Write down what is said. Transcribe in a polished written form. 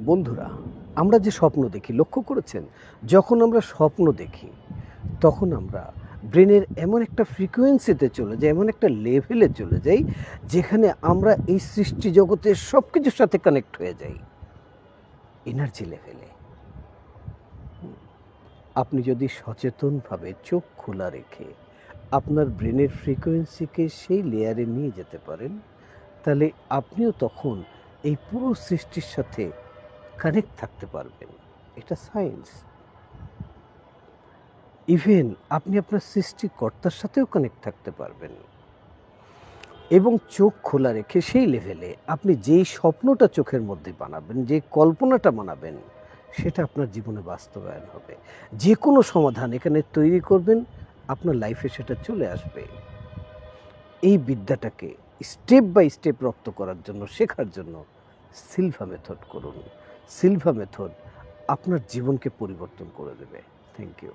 বন্ধুরা, আমরা যে স্বপ্ন দেখি লক্ষ্য করেছেন? যখন আমরা স্বপ্ন দেখি তখন আমরা ব্রেনের এমন একটা ফ্রিকোয়েন্সিতে চলে যাই, এমন একটা লেভেলে চলে যাই যেখানে আমরা এই সৃষ্টি জগতের সব কিছুর সাথে কানেক্ট হয়ে যাই এনার্জি লেভেলে। আপনি যদি সচেতনভাবে চোখ খোলা রেখে আপনার ব্রেনের ফ্রিকোয়েন্সিকে সেই লেয়ারে নিয়ে যেতে পারেন, তাহলে আপনিও তখন এই পুরো সৃষ্টির সাথে কানেক্ট থাকতে পারবেন। এটা সায়েন্স। ইভেন আপনি আপনার সৃষ্টিকর্তার সাথেও কানেক্ট থাকতে পারবেন এবং চোখ খোলা রেখে সেই লেভেলে আপনি যেই স্বপ্নটা চোখের মধ্যে বানাবেন, যে কল্পনাটা বানাবেন, সেটা আপনার জীবনে বাস্তবায়ন হবে। যে কোনো সমাধান এখানে তৈরি করবেন, আপনার লাইফে সেটা চলে আসবে। এই বিদ্যাটাকে স্টেপ বাই স্টেপ রপ্ত করার জন্য, শেখার জন্য সিলভা মেথড করুন। সিলভা মেথড আপনার জীবনকে পরিবর্তন করে দেবে। Thank you.